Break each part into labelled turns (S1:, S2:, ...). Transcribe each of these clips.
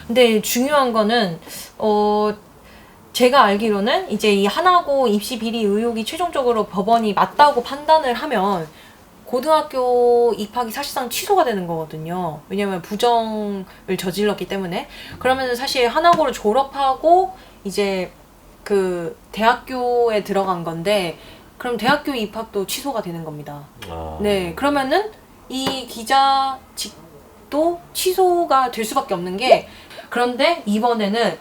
S1: 근데 중요한 거는 제가 알기로는 이제 이 하나고 입시 비리 의혹이 최종적으로 법원이 맞다고 판단을 하면 고등학교 입학이 사실상 취소가 되는 거거든요. 왜냐면 부정을 저질렀기 때문에. 그러면 사실 하나고를 졸업하고 이제 그 대학교에 들어간 건데, 그럼 대학교 입학도 취소가 되는 겁니다. 네, 그러면은 이 기자직도 취소가 될 수밖에 없는 게, 그런데 이번에는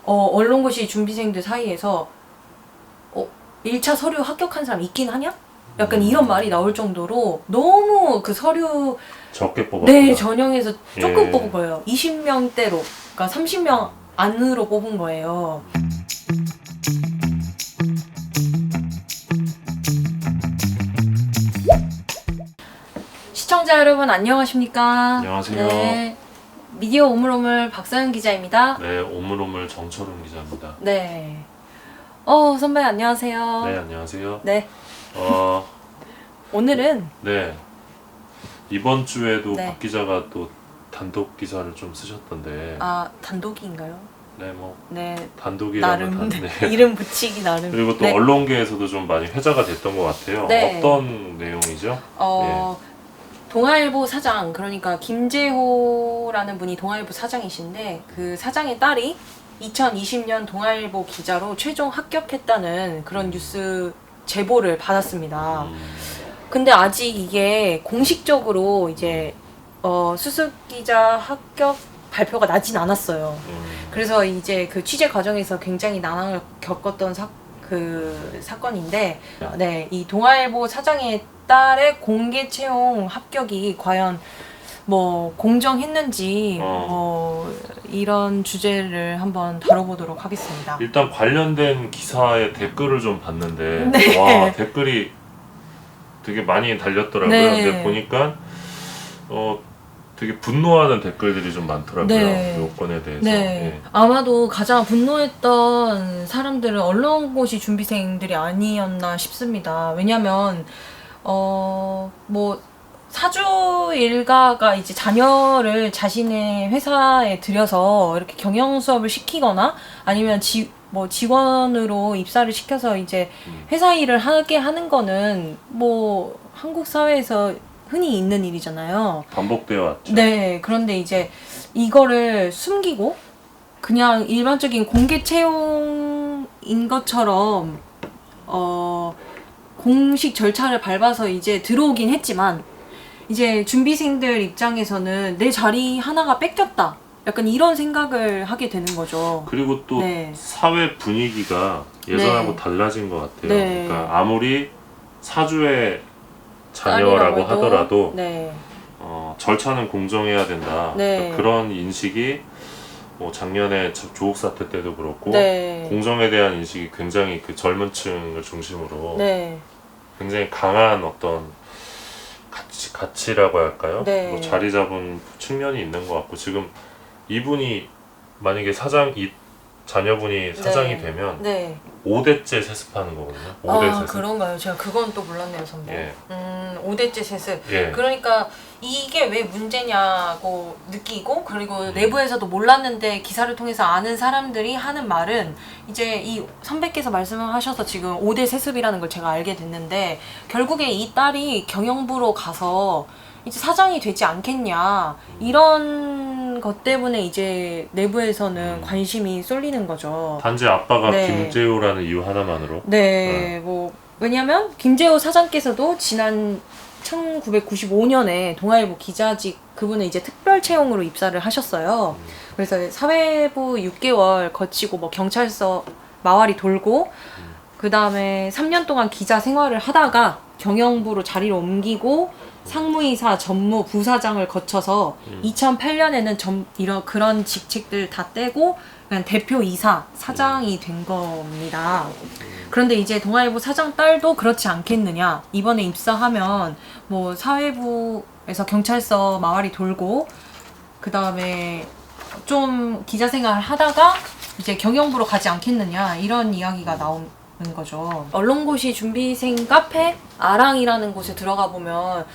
S1: 언론고시 준비생들 사이에서 1차 서류 합격한 사람 있긴 하냐? 약간 이런 말이 나올 정도로 너무 그 서류
S2: 적게 뽑았구나.
S1: 네, 전형에서 조금
S2: 예.
S1: 뽑은 거예요. 20명대로, 그러니까 30명 안으로 뽑은 거예요. 시청자 여러분 안녕하십니까?
S2: 안녕하세요.
S1: 네, 미디어 오물오물 박서연 기자입니다.
S2: 네, 오물오물 정철웅 기자입니다.
S1: 네. 선배 안녕하세요.
S2: 네, 안녕하세요.
S1: 네.
S2: 오늘은
S1: 오늘은
S2: 이번 주에도
S1: 네.
S2: 박 기자가 또 단독 기사를 좀 쓰셨던데.
S1: 단독인가요?
S2: 네, 뭐
S1: 네.
S2: 단독이라면
S1: 나름
S2: 네.
S1: 이름 붙이기 나름.
S2: 그리고 또
S1: 네.
S2: 언론계에서도 좀 많이 회자가 됐던 것 같아요.
S1: 네.
S2: 어떤 내용이죠?
S1: 동아일보 사장, 그러니까 김재호라는 분이 동아일보 사장이신데, 그 사장의 딸이 2020년 동아일보 기자로 최종 합격했다는 그런 뉴스 제보를 받았습니다. 근데 아직 이게 공식적으로 이제 수습 기자 합격 발표가 나진 않았어요. 그래서 이제 그 취재 과정에서 굉장히 난항을 겪었던 사건인데, 네, 이 동아일보 사장의 딸의 공개 채용 합격이 과연 뭐 공정했는지 이런 주제를 한번 다뤄보도록 하겠습니다.
S2: 일단 관련된 기사의 댓글을 좀 봤는데
S1: 네.
S2: 와, 댓글이 되게 많이 달렸더라고요.
S1: 네.
S2: 근데 보니까 되게 분노하는 댓글들이 좀 많더라고요.
S1: 네.
S2: 이 요건에 대해서.
S1: 네.
S2: 예.
S1: 아마도 가장 분노했던 사람들은 언론고시 준비생들이 아니었나 싶습니다. 왜냐면 뭐 사주 일가가 이제 자녀를 자신의 회사에 들여서 이렇게 경영 수업을 시키거나 아니면 직원으로 입사를 시켜서 이제 회사 일을 하게 하는 거는 뭐 한국 사회에서 흔히 있는 일이잖아요.
S2: 반복되어 왔죠.
S1: 네, 그런데 이제 이거를 숨기고 그냥 일반적인 공개 채용인 것처럼 공식 절차를 밟아서 이제 들어오긴 했지만, 이제 준비생들 입장에서는 내 자리 하나가 뺏겼다, 약간 이런 생각을 하게 되는 거죠.
S2: 그리고 또
S1: 네.
S2: 사회 분위기가 예전하고
S1: 네.
S2: 달라진 것 같아요.
S1: 네.
S2: 그러니까 아무리 사주의 자녀라고
S1: 딸이라고 해도,
S2: 하더라도
S1: 네.
S2: 절차는 공정해야 된다.
S1: 네.
S2: 그러니까 그런 인식이 뭐 작년에 조국 사태 때도 그렇고
S1: 네.
S2: 공정에 대한 인식이 굉장히 그 젊은 층을 중심으로
S1: 네.
S2: 굉장히 강한 어떤 가치라고 할까요?
S1: 네.
S2: 뭐 자리 잡은 측면이 있는 것 같고, 지금 이분이 만약에 자녀분이 사장이
S1: 네.
S2: 되면
S1: 네.
S2: 5대째 세습하는 거거든요. 5대 세습.
S1: 그런가요? 제가 그건 또 몰랐네요, 선배.
S2: 예.
S1: 5대째 세습.
S2: 예.
S1: 그러니까 이게 왜 문제냐고 느끼고, 그리고 내부에서도 몰랐는데 기사를 통해서 아는 사람들이 하는 말은, 이제 이 선배께서 말씀하셔서 지금 5대 세습이라는 걸 제가 알게 됐는데, 결국에 이 딸이 경영부로 가서 이제 사장이 되지 않겠냐, 이런 것 때문에 이제 내부에서는 관심이 쏠리는 거죠.
S2: 단지 아빠가
S1: 네.
S2: 김재호라는 이유 하나만으로.
S1: 네, 뭐 왜냐면 김재호 사장께서도 지난 1995년에 동아일보 기자직, 그분은 이제 특별 채용으로 입사를 하셨어요. 그래서 사회부 6개월 거치고 뭐 경찰서 마와리 돌고 그 다음에 3년 동안 기자 생활을 하다가 경영부로 자리를 옮기고 상무이사, 전무, 부사장을 거쳐서 2008년에는 그런 직책들 다 떼고 그냥 대표이사, 사장이 된 겁니다. 그런데 이제 동아일보 사장 딸도 그렇지 않겠느냐. 이번에 입사하면 뭐 사회부에서 경찰서 마와리 돌고 그 다음에 좀 기자 생활을 하다가 이제 경영부로 가지 않겠느냐, 이런 이야기가 나오는 거죠. 언론고시 준비생 카페 아랑이라는 곳에 들어가 보면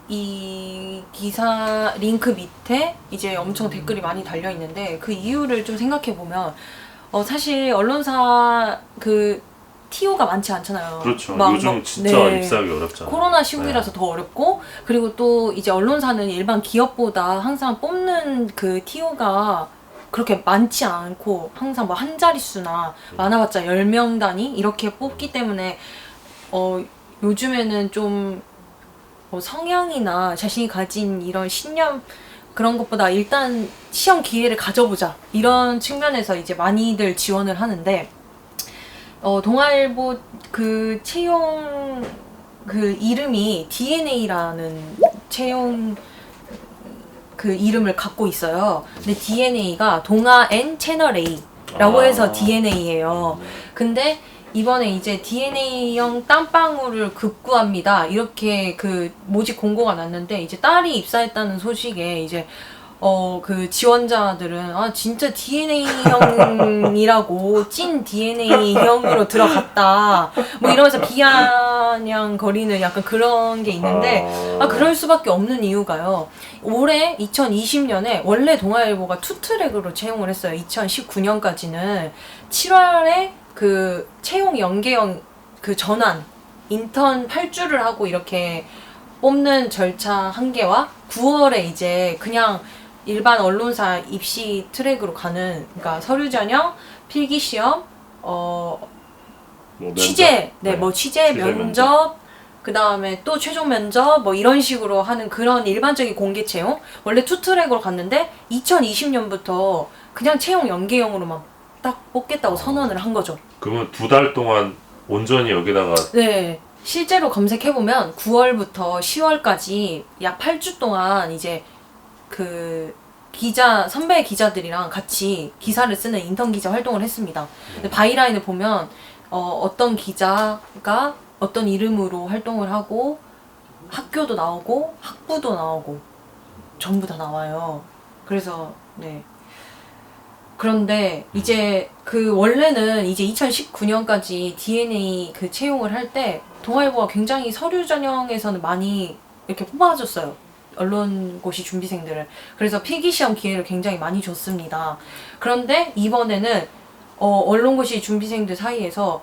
S1: 이 기사 링크 밑에 이제 엄청 댓글이 많이 달려 있는데 그 이유를 좀 생각해 보면 사실 언론사 그 TO가 많지 않잖아요.
S2: 그렇죠.
S1: 막
S2: 요즘 진짜
S1: 네.
S2: 입사하기 어렵잖아요.
S1: 코로나 시국이라서 더 어렵고 그리고 또 이제 언론사는 일반 기업보다 항상 뽑는 그 TO가 그렇게 많지 않고 항상 뭐 한 자릿수나 많아봤자 10명 단위 이렇게 뽑기 때문에 요즘에는 좀 성향이나 자신이 가진 이런 신념 그런 것보다 일단 시험 기회를 가져보자 이런 측면에서 이제 많이들 지원을 하는데 동아일보 그 채용 그 이름이 DNA라는 채용 그 이름을 갖고 있어요. 근데 DNA가 동아 N 채널 A라고 해서 DNA예요. 근데 이번에 이제 DNA형 땀방울을 급구합니다. 이렇게 그 모집 공고가 났는데 이제 딸이 입사했다는 소식에 이제 그 지원자들은 진짜 DNA형이라고 찐 DNA형으로 들어갔다 뭐 이러면서 비아냥거리는 약간 그런 게 있는데 그럴 수밖에 없는 이유가요. 올해 2020년에 원래 동아일보가 투트랙으로 채용을 했어요. 2019년까지는 7월에 그 채용 연계형 그 전환 인턴 8주를 하고 이렇게 뽑는 절차 1개와 9월에 이제 그냥 일반 언론사 입시 트랙으로 가는 그러니까 서류 전형, 필기 시험,
S2: 뭐
S1: 취재,
S2: 면접?
S1: 뭐 취재 면접, 그 다음에 또 최종 면접 뭐 이런 식으로 하는 그런 일반적인 공개 채용 원래 투 트랙으로 갔는데 2020년부터 그냥 채용 연계형으로만 딱 뽑겠다고 선언을 한 거죠.
S2: 그러면 2달 동안 온전히 여기다가
S1: 네. 실제로 검색해보면 9월부터 10월까지 약 8주 동안 이제 그 선배 기자들이랑 같이 기사를 쓰는 인턴 기자 활동을 했습니다. 근데 바이라인을 보면 어떤 기자가 어떤 이름으로 활동을 하고 학교도 나오고 학부도 나오고 전부 다 나와요. 그래서 네. 그런데 이제 그 원래는 이제 2019년까지 DNA 그 채용을 할 때 동아일보가 굉장히 서류 전형에서는 많이 이렇게 뽑아줬어요. 언론고시 준비생들을. 그래서 필기시험 기회를 굉장히 많이 줬습니다. 그런데 이번에는 언론고시 준비생들 사이에서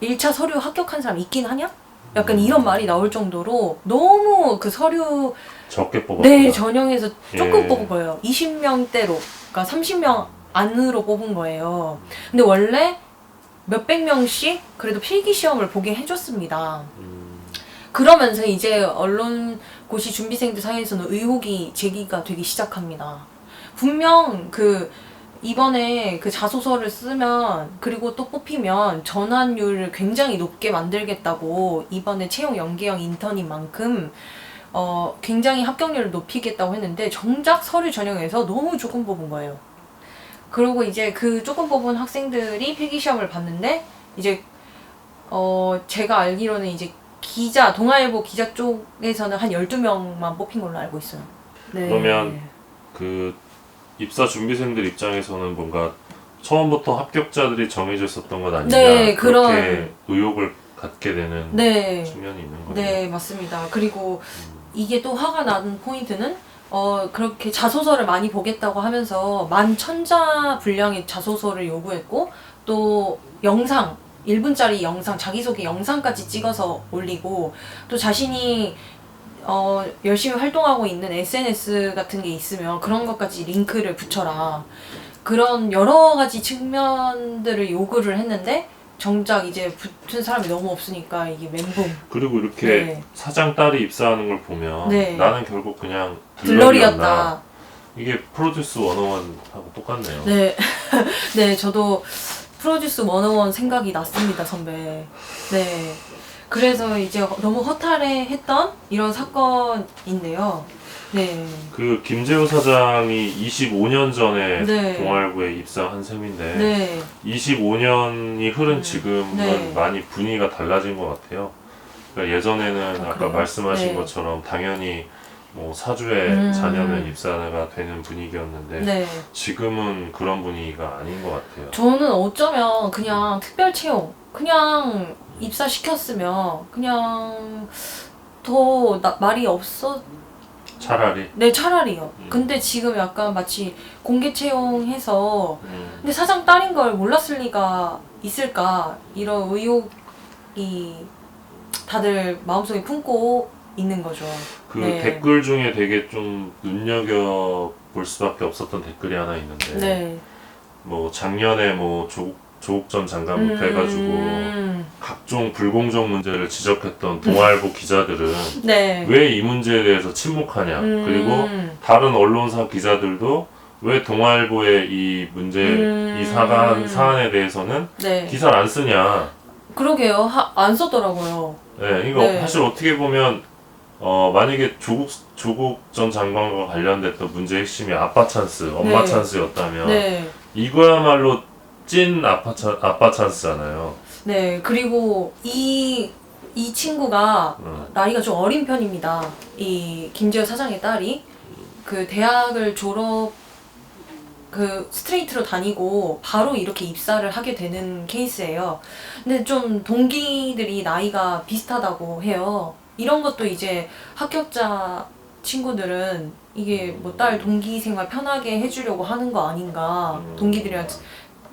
S1: 1차 서류 합격한 사람 있긴 하냐? 약간 이런 말이 나올 정도로 너무 그 서류
S2: 적게 뽑았구나.
S1: 네, 전형에서 조금
S2: 예.
S1: 뽑은 거예요. 20명대로. 그러니까 30명 안으로 뽑은 거예요. 근데 원래 몇백 명씩 그래도 필기시험을 보게 해줬습니다. 그러면서 이제 언론고시 준비생들 사이에서는 의혹이 제기가 되기 시작합니다. 분명 이번에 그 자소서를 쓰면 그리고 또 뽑히면 전환율을 굉장히 높게 만들겠다고 이번에 채용 연계형 인턴인 만큼 굉장히 합격률을 높이겠다고 했는데 정작 서류 전형에서 너무 조금 뽑은 거예요. 그리고 이제 그 조금 뽑은 학생들이 필기시험을 봤는데 이제 제가 알기로는 이제 동아일보 기자 쪽에서는 한 12명만 뽑힌 걸로 알고 있어요. 네.
S2: 그러면 그 입사 준비생들 입장에서는 뭔가 처음부터 합격자들이 정해져 있었던 것 아니냐
S1: 네,
S2: 그렇게 의혹을 갖게 되는
S1: 네.
S2: 측면이 있는 거예요.
S1: 네, 맞습니다. 그리고 이게 또 화가 나는 포인트는 그렇게 자소서를 많이 보겠다고 하면서 11,000자 분량의 자소서를 요구했고 또 영상 1분짜리 영상 자기소개 영상까지 찍어서 올리고 또 자신이 열심히 활동하고 있는 SNS 같은 게 있으면 그런 것까지 링크를 붙여라. 그런 여러 가지 측면들을 요구를 했는데 정작 이제 붙은 사람이 너무 없으니까 이게 멘붕.
S2: 그리고 이렇게
S1: 네.
S2: 사장 딸이 입사하는 걸 보면
S1: 네.
S2: 나는 결국 그냥
S1: 들러리였다.
S2: 이게 프로듀스 101하고 똑같네요.
S1: 네. 네, 저도 프로듀스 101 생각이 났습니다, 선배. 네. 그래서 이제 너무 허탈해했던 이런 사건인데요. 네.
S2: 그 김재호 사장이 25년 전에
S1: 네.
S2: 동아일보에 입사한 셈인데
S1: 네.
S2: 25년이 흐른 지금은
S1: 네.
S2: 많이 분위기가 달라진 것 같아요. 그러니까 예전에는 아까
S1: 그래요?
S2: 말씀하신
S1: 네.
S2: 것처럼 당연히 뭐 사주에 자녀면 입사가 되는 분위기였는데
S1: 네.
S2: 지금은 그런 분위기가 아닌 것 같아요.
S1: 저는 어쩌면 그냥 특별 채용, 그냥 입사시켰으면 그냥 더 말이 없어.
S2: 차라리.
S1: 네, 차라리요. 근데 지금 약간 마치 공개 채용해서
S2: 음.
S1: 근데 사장 딸인 걸 몰랐을 리가 있을까 이런 의혹이 다들 마음속에 품고 있는 거죠.
S2: 그
S1: 네.
S2: 댓글 중에 되게 좀 눈여겨 볼 수밖에 없었던 댓글이 하나 있는데
S1: 네.
S2: 뭐 작년에 뭐 조국 전 장관부터 해가지고 각종 불공정 문제를 지적했던 동아일보 기자들은
S1: 네.
S2: 왜 이 문제에 대해서 침묵하냐 그리고 다른 언론사 기자들도 왜 동아일보의 이 문제 이 사안에 대해서는
S1: 네.
S2: 기사를 안 쓰냐.
S1: 그러게요. 안 썼더라고요.
S2: 네, 이거
S1: 네.
S2: 사실 어떻게 보면 만약에 조국 전 장관과 관련됐던 문제의 핵심이 아빠 찬스, 엄마
S1: 네.
S2: 찬스였다면
S1: 네.
S2: 이거야말로 찐 아빠 찬스잖아요.
S1: 네. 그리고 이 친구가 나이가 좀 어린 편입니다. 이 김재호 사장의 딸이 그 대학을 그 스트레이트로 다니고 바로 이렇게 입사를 하게 되는 케이스예요. 근데 좀 동기들이 나이가 비슷하다고 해요. 이런 것도 이제 합격자 친구들은 이게 뭐 딸 동기 생활 편하게 해주려고 하는 거 아닌가. 동기들이랑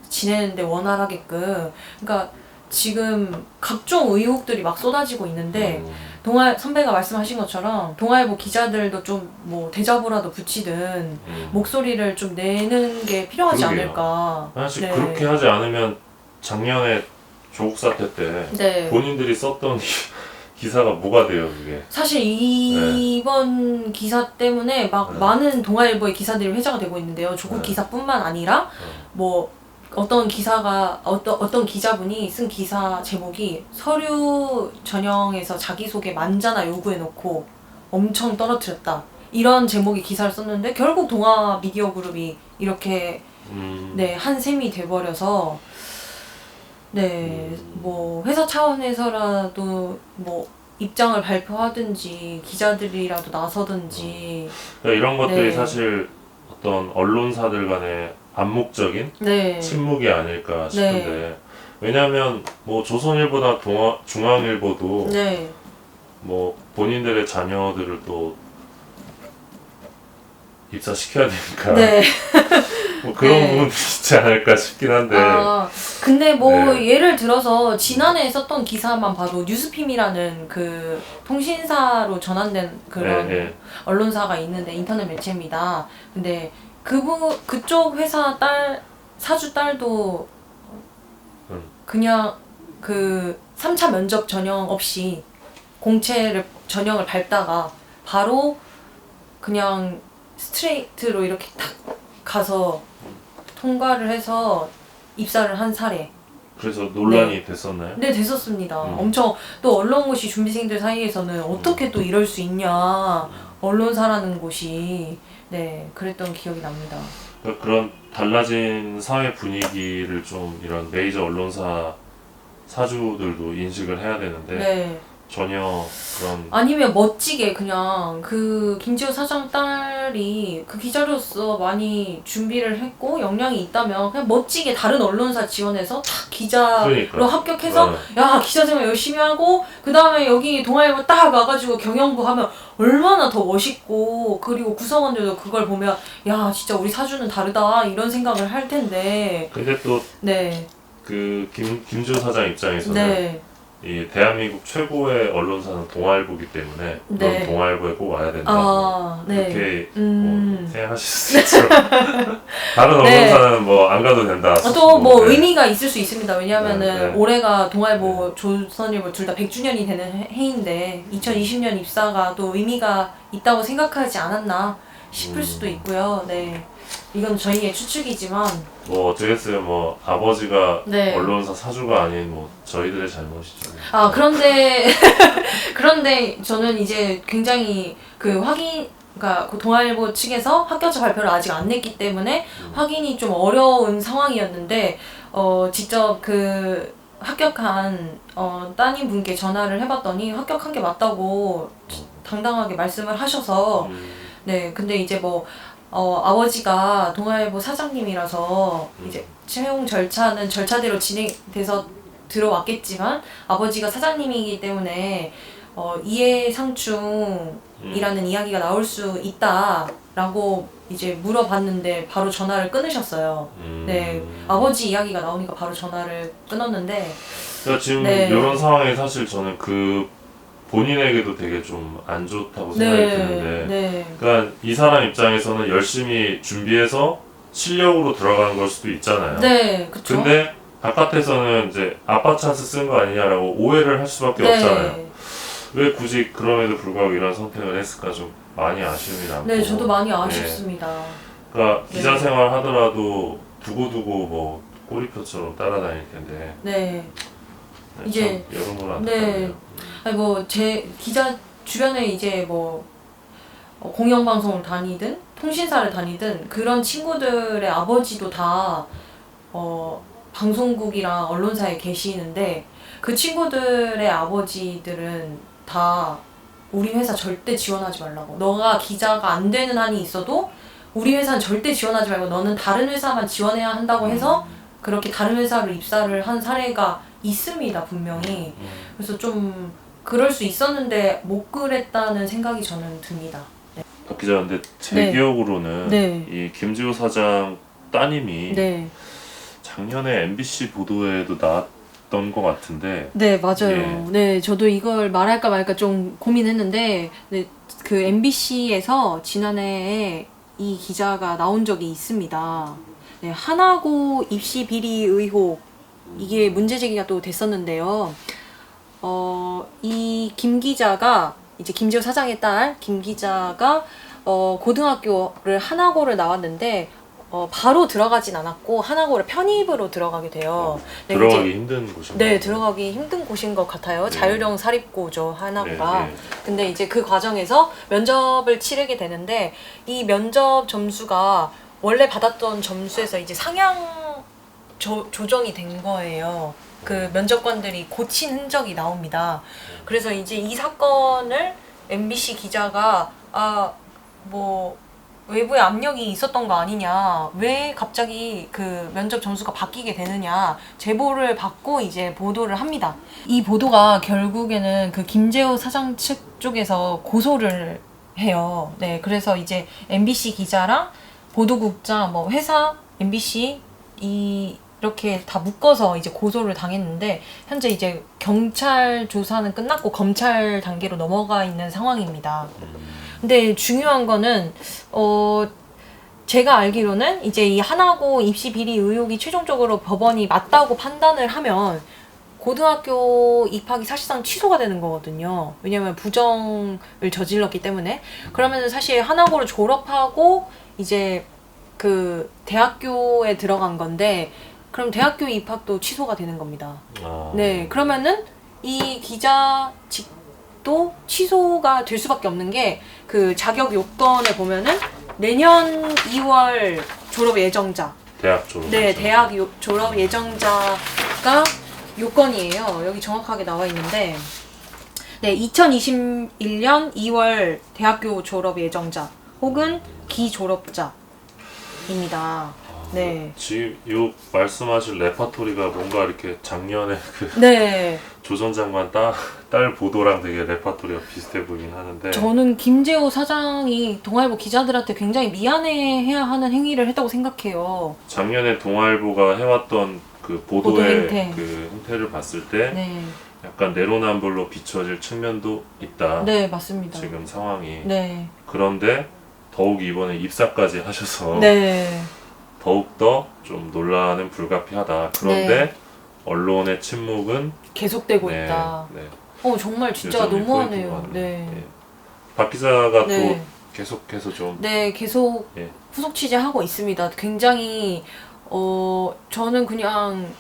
S1: 지내는데 원활하게끔. 그러니까 지금 각종 의혹들이 막 쏟아지고 있는데 선배가 말씀하신 것처럼 동아일보 기자들도 좀 뭐 대자보라도 붙이든 목소리를 좀 내는 게 필요하지
S2: 그러게요.
S1: 않을까.
S2: 사실
S1: 네.
S2: 그렇게 하지 않으면 작년에 조국 사태 때
S1: 네.
S2: 본인들이 썼던 기사가 뭐가 돼요, 그게?
S1: 사실 이번 기사 때문에 막 많은 동아일보의 기사들이 회자가 되고 있는데요. 조국 기사뿐만 아니라 뭐 어떤 기자분이 쓴 기사 제목이 서류 전형에서 자기소개 만자나 요구해놓고 엄청 떨어뜨렸다. 이런 제목의 기사를 썼는데 결국 동아 미디어 그룹이 이렇게 네, 한 셈이 돼버려서 네, 뭐 회사 차원에서라도 뭐 입장을 발표하든지 기자들이라도 나서든지
S2: 그러니까 이런 것들이
S1: 네.
S2: 사실 어떤 언론사들 간의 암묵적인
S1: 네.
S2: 침묵이 아닐까 싶은데 왜냐하면 뭐 조선일보나 중앙일보도
S1: 네.
S2: 뭐 본인들의 자녀들을 또 입사시켜야 되니까
S1: 네.
S2: 뭐 그런
S1: 네.
S2: 부분도 있지 않을까 싶긴 한데
S1: 근데 뭐
S2: 네.
S1: 예를 들어서 지난해 썼던 기사만 봐도 뉴스핌이라는 그 통신사로 전환된 그런
S2: 네.
S1: 언론사가 있는데 인터넷 매체입니다. 근데 그쪽 회사 사주 딸도 그냥 그 3차 면접 전형 없이 공채를 전형을 밟다가 바로 그냥 스트레이트로 이렇게 탁 가서 통과를 해서 입사를 한 사례.
S2: 그래서 논란이 됐었나요?
S1: 네, 됐었습니다. 엄청 또 언론고시 준비생들 사이에서는 어떻게 또 이럴 수 있냐. 언론사라는 곳이 네, 그랬던 기억이 납니다.
S2: 그러니까 그런 달라진 사회 분위기를 좀 이런 메이저 언론사 사주들도 인식을 해야 되는데
S1: 네.
S2: 전혀 그런
S1: 아니면 멋지게 그냥 그 김지호 사장 딸이 그 기자로서 많이 준비를 했고 역량이 있다면 그냥 멋지게 다른 언론사 지원해서 딱 기자로
S2: 그러니까.
S1: 합격해서
S2: 네.
S1: 야 기자 생활 열심히 하고 그 다음에 여기 동아일보 딱 와가지고 경영부 하면 얼마나 더 멋있고 그리고 구성원들도 그걸 보면 야 진짜 우리 사주는 다르다 이런 생각을 할 텐데
S2: 근데 또
S1: 네.
S2: 그 김준 사장 입장에서는
S1: 네.
S2: 이 대한민국 최고의 언론사는 동아일보기 때문에
S1: 네.
S2: 넌 동아일보에 꼭 와야 된다.
S1: 네.
S2: 그렇게 뭐 생각하실 수 있죠. 다른
S1: 네.
S2: 언론사는 뭐 안 가도 된다.
S1: 또 뭐
S2: 네.
S1: 의미가 있을 수 있습니다. 왜냐하면은
S2: 네.
S1: 올해가 동아일보, 조선일보 둘 다 100주년이 되는 해인데 2020년 입사가 또 의미가 있다고 생각하지 않았나 싶을 수도 있고요. 네, 이건 저희의 추측이지만
S2: 뭐 어쩌겠어요. 뭐 아버지가
S1: 네.
S2: 언론사 사주가 아닌 뭐 저희들의 잘못이죠.
S1: 그런데 저는 이제 굉장히 그러니까 그 동아일보 측에서 합격자 발표를 아직 안 냈기 때문에 확인이 좀 어려운 상황이었는데 직접 그 합격한 따님 분께 전화를 해봤더니 합격한 게 맞다고 당당하게 말씀을 하셔서 네 근데 이제 뭐 아버지가 동아일보 사장님이라서 이제 채용 절차는 절차대로 진행돼서 들어왔겠지만 아버지가 사장님이기 때문에 이해상충이라는 이야기가 나올 수 있다라고 이제 물어봤는데 바로 전화를 끊으셨어요. 네, 아버지 이야기가 나오니까 바로 전화를 끊었는데.
S2: 그러니까 지금
S1: 네.
S2: 이런 상황에 사실 저는 그 본인에게도 되게 좀 안 좋다고 생각이 드는데,
S1: 네,
S2: 그러니까 이 사람 입장에서는 열심히 준비해서 실력으로 들어간 걸 수도 있잖아요.
S1: 네, 그쵸.
S2: 근데 바깥에서는 이제 아빠 찬스 쓴 거 아니냐라고 오해를 할 수밖에
S1: 네.
S2: 없잖아요. 왜 굳이 그럼에도 불구하고 이런 선택을 했을까 좀 많이 아쉬움이 남고.
S1: 네, 저도 많이 아쉽습니다.
S2: 그러니까
S1: 네.
S2: 기자 생활 하더라도 두고두고 뭐 꼬리표처럼 따라다닐 텐데.
S1: 네.
S2: 네,
S1: 이제-
S2: 참 여러모로
S1: 네.
S2: 안타깝네요.
S1: 아니 뭐 제 기자 주변에 이제 뭐 공영방송을 다니든 통신사를 다니든 그런 친구들의 아버지도 다 방송국이랑 언론사에 계시는데 그 친구들의 아버지들은 다 우리 회사 절대 지원하지 말라고. 너가 기자가 안 되는 한이 있어도 우리 회사는 절대 지원하지 말고 너는 다른 회사만 지원해야 한다고 해서 그렇게 다른 회사로 입사를 한 사례가 있습니다, 분명히. 그래서 좀 그럴 수 있었는데 못 그랬다는 생각이 저는 듭니다.
S2: 박 기자, 근데 제
S1: 네.
S2: 기억으로는
S1: 네.
S2: 이 김지호 사장 따님이
S1: 네.
S2: 작년에 MBC 보도에도 나왔던 것 같은데.
S1: 네, 맞아요.
S2: 예.
S1: 네, 저도 이걸 말할까 말까 좀 고민했는데, 네, 그 MBC에서 지난해에 이 기자가 나온 적이 있습니다. 네, 하나고 입시 비리 의혹, 이게 문제 제기가 또 됐었는데요. 이 김 기자가, 이제 김지호 사장의 딸, 김 기자가, 고등학교를 하나고를 나왔는데, 바로 들어가진 않았고, 하나고를 편입으로 들어가게 돼요. 네,
S2: 들어가기
S1: 이제-
S2: 힘든 곳인가요?
S1: 네, 들어가기 힘든 곳인 것 같아요.
S2: 네.
S1: 자율형 사립고죠, 하나가.
S2: 네, 네.
S1: 근데 이제 그 과정에서 면접을 치르게 되는데 이 면접 점수가 원래 받았던 점수에서 이제 상향 조정이 된 거예요. 그 면접관들이 고친 흔적이 나옵니다. 그래서 이제 이 사건을 MBC 기자가 뭐 외부의 압력이 있었던 거 아니냐, 왜 갑자기 그 면접 점수가 바뀌게 되느냐 제보를 받고 이제 보도를 합니다. 이 보도가 결국에는 그 김재호 사장 측 쪽에서 고소를 해요. 네, 그래서 이제 MBC 기자랑 보도국장, 뭐 회사, MBC 이렇게 다 묶어서 이제 고소를 당했는데 현재 이제 경찰 조사는 끝났고 검찰 단계로 넘어가 있는 상황입니다. 근데 중요한 거는 제가 알기로는 이제 이 하나고 입시 비리 의혹이 최종적으로 법원이 맞다고 판단을 하면 고등학교 입학이 사실상 취소가 되는 거거든요. 왜냐면 부정을 저질렀기 때문에. 그러면 사실 하나고를 졸업하고 이제 그 대학교에 들어간 건데 그럼 대학교 입학도 취소가 되는 겁니다. 네, 그러면은 이 기자직도 취소가 될 수밖에 없는 게 그 자격 요건에 보면은 내년 2월 졸업 예정자.
S2: 대학 졸업.
S1: 네, 대학 졸업 예정자가 요건이에요. 여기 정확하게 나와 있는데, 네, 2021년 2월 대학교 졸업 예정자 혹은 기졸업자입니다. 네.
S2: 지금 요 말씀하신 레파토리가 뭔가 이렇게 작년에 그
S1: 네.
S2: 조 전 장관 딸 보도랑 되게 레파토리가 비슷해 보이긴 하는데.
S1: 저는 김재호 사장이 동아일보 기자들한테 굉장히 미안해해야 하는 행위를 했다고 생각해요.
S2: 작년에 동아일보가 해왔던 그 보도의
S1: 보도 행태.
S2: 그 형태를 봤을 때
S1: 네.
S2: 약간 내로남불로 비춰질 측면도 있다.
S1: 네, 맞습니다.
S2: 지금 상황이.
S1: 네.
S2: 그런데 더욱 이번에 입사까지 하셔서
S1: 네.
S2: 더욱더 좀 논란은 불가피하다. 그런데
S1: 네.
S2: 언론의 침묵은
S1: 계속되고
S2: 네,
S1: 있다.
S2: 네.
S1: 정말 진짜
S2: 여전히
S1: 너무하네요.
S2: 포인트가
S1: 네.
S2: 네. 박 기자가
S1: 네.
S2: 또 계속해서 좀
S1: 네, 계속
S2: 예.
S1: 후속 취재하고 있습니다. 굉장히 저는 그냥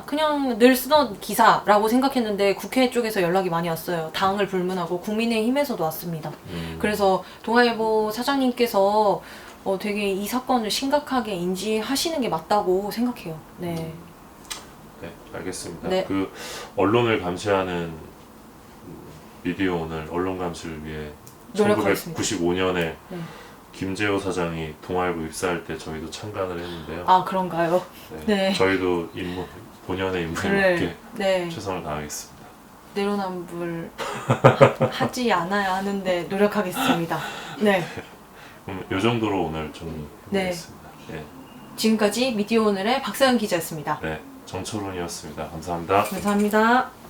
S1: 그냥 늘 쓰던 기사라고 생각했는데 국회 쪽에서 연락이 많이 왔어요. 당을 불문하고 국민의힘에서도 왔습니다. 그래서 동아일보 사장님께서 되게 이 사건을 심각하게 인지하시는 게 맞다고 생각해요. 네.
S2: 네, 알겠습니다.
S1: 네.
S2: 그 언론을 감시하는 미디어 오늘 언론 감시를 위해
S1: 노력하겠습니다.
S2: 1995년에
S1: 네.
S2: 김재호 사장이 동아일보 입사할 때 저희도 참관을 했는데요.
S1: 아, 그런가요?
S2: 네,
S1: 네.
S2: 저희도 본연의 임무에
S1: 네.
S2: 맞게
S1: 네.
S2: 최선을 다하겠습니다.
S1: 내로남불 하지 않아야 하는데 노력하겠습니다. 네.
S2: 이 정도로 오늘 정리해보겠습니다. 네.
S1: 지금까지 미디어 오늘의 박서연 기자였습니다.
S2: 네, 정철훈이었습니다. 감사합니다.
S1: 감사합니다.